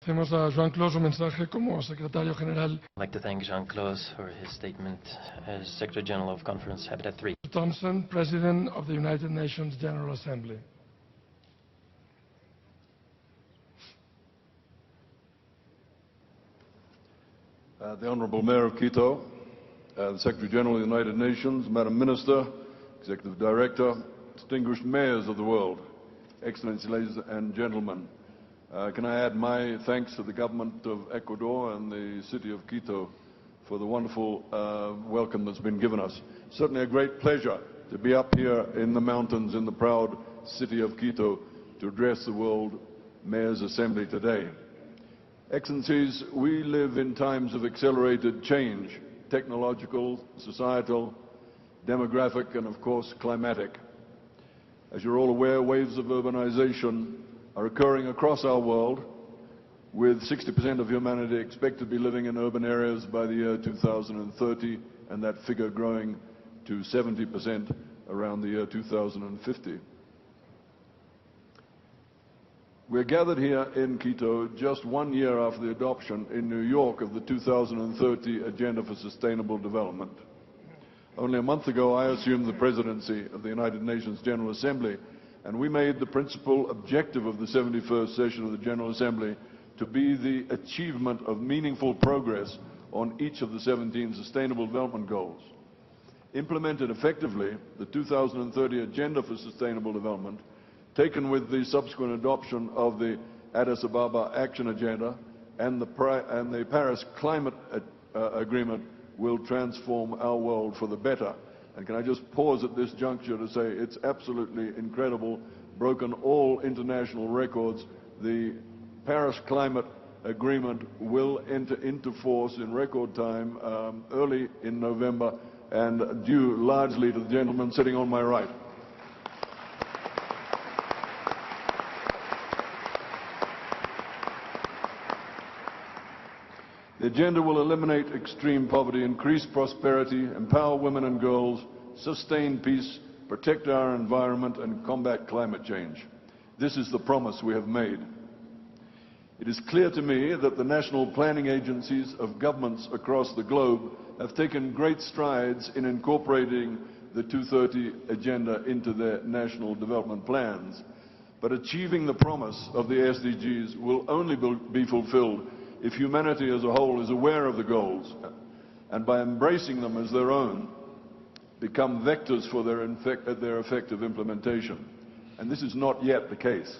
Hacemos a Jean-Claude su mensaje como secretario general. I'd like to thank Jean-Claude for his statement as Secretary General of Conference Habitat 3. Thomson, President of the United Nations General Assembly. The Honorable Mayor of Quito, the Secretary General of the United Nations, Madam Minister, Executive Director, distinguished mayors of the world, Excellencies, ladies and gentlemen. Can I add my thanks to the government of Ecuador and the city of Quito for the wonderful welcome that's been given us. Certainly a great pleasure to be up here in the mountains in the proud city of Quito to address the World Mayors Assembly today. Excellencies, we live in times of accelerated change, technological, societal, demographic, and of course climatic. As you're all aware, waves of urbanization are occurring across our world, with 60% of humanity expected to be living in urban areas by the year 2030, and that figure growing to 70% around the year 2050. We're gathered here in Quito just 1 year after the adoption in New York of the 2030 Agenda for Sustainable Development. Only a month ago, I assumed the presidency of the United Nations General Assembly, and we made the principal objective of the 71st session of the General Assembly to be the achievement of meaningful progress on each of the 17 Sustainable Development Goals. Implemented effectively, the 2030 Agenda for Sustainable Development, taken with the subsequent adoption of the Addis Ababa Action Agenda and the Paris Climate Agreement, will transform our world for the better. And can I just pause at this juncture to say it's absolutely incredible, broken all international records. The Paris Climate Agreement will enter into force in record time early in November, and due largely to the gentleman sitting on my right. The agenda will eliminate extreme poverty, increase prosperity, empower women and girls, sustain peace, protect our environment, and combat climate change. This is the promise we have made. It is clear to me that the national planning agencies of governments across the globe have taken great strides in incorporating the 2030 Agenda into their national development plans. But achieving the promise of the SDGs will only be fulfilled if humanity as a whole is aware of the goals, and by embracing them as their own, become vectors for their effective implementation. And this is not yet the case.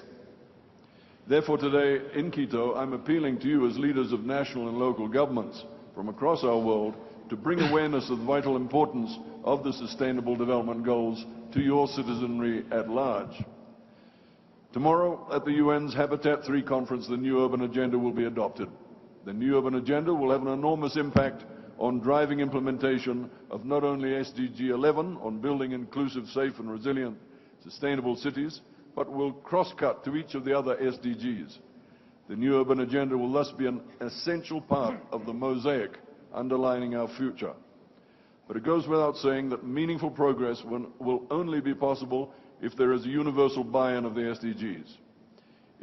Therefore, today in Quito, I'm appealing to you as leaders of national and local governments from across our world to bring awareness of the vital importance of the Sustainable Development Goals to your citizenry at large. Tomorrow, at the UN's Habitat 3 conference, the new urban agenda will be adopted. The new urban agenda will have an enormous impact on driving implementation of not only SDG 11 on building inclusive, safe and resilient sustainable cities, but will cross-cut to each of the other SDGs. The new urban agenda will thus be an essential part of the mosaic underlining our future. But it goes without saying that meaningful progress will only be possible if there is a universal buy-in of the SDGs.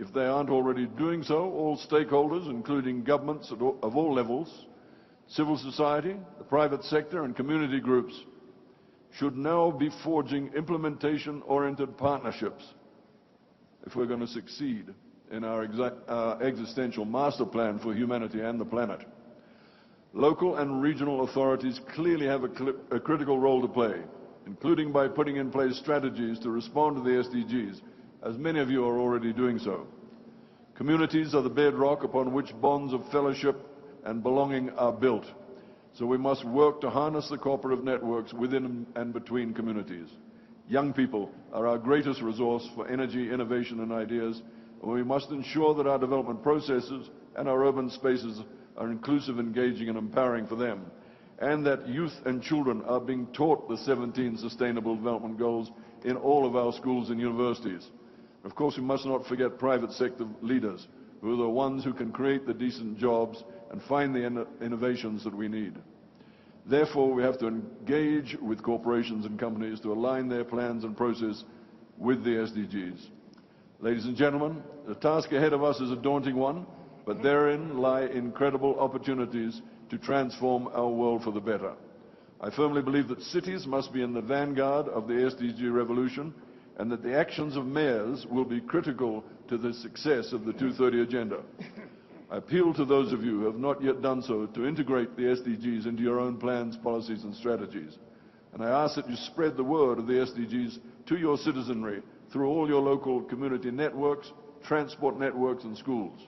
If they aren't already doing so, all stakeholders, including governments of all levels, civil society, the private sector and community groups, should now be forging implementation-oriented partnerships if we're going to succeed in our existential master plan for humanity and the planet. Local and regional authorities clearly have a critical role to play, including by putting in place strategies to respond to the SDGs, as many of you are already doing so. Communities are the bedrock upon which bonds of fellowship and belonging are built, so we must work to harness the cooperative networks within and between communities. Young people are our greatest resource for energy, innovation and ideas, and we must ensure that our development processes and our urban spaces are inclusive, engaging and empowering for them, and that youth and children are being taught the 17 Sustainable Development Goals in all of our schools and universities. Of course, we must not forget private sector leaders, who are the ones who can create the decent jobs and find the innovations that we need. Therefore, we have to engage with corporations and companies to align their plans and process with the SDGs. Ladies and gentlemen, the task ahead of us is a daunting one, but therein lie incredible opportunities to transform our world for the better. I firmly believe that cities must be in the vanguard of the SDG revolution, and that the actions of mayors will be critical to the success of the 2030 Agenda. I appeal to those of you who have not yet done so to integrate the SDGs into your own plans, policies and strategies. And I ask that you spread the word of the SDGs to your citizenry through all your local community networks, transport networks and schools.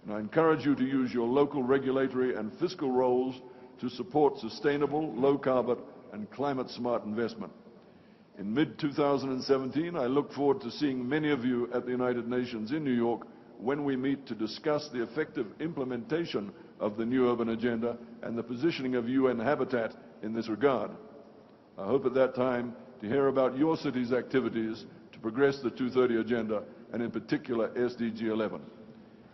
And I encourage you to use your local regulatory and fiscal roles to support sustainable, low-carbon and climate-smart investment. In mid-2017, I look forward to seeing many of you at the United Nations in New York when we meet to discuss the effective implementation of the new urban agenda and the positioning of UN Habitat in this regard. I hope at that time to hear about your city's activities to progress the 2030 Agenda, and in particular SDG 11.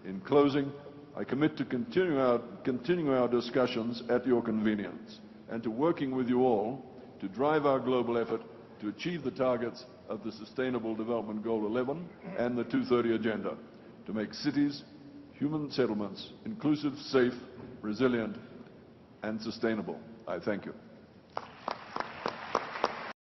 In closing, I commit to continuing our discussions at your convenience, and to working with you all to drive our global effort to achieve the targets of the Sustainable Development Goal 11 and the 2030 Agenda, to make cities, human settlements, inclusive, safe, resilient, and sustainable. I thank you.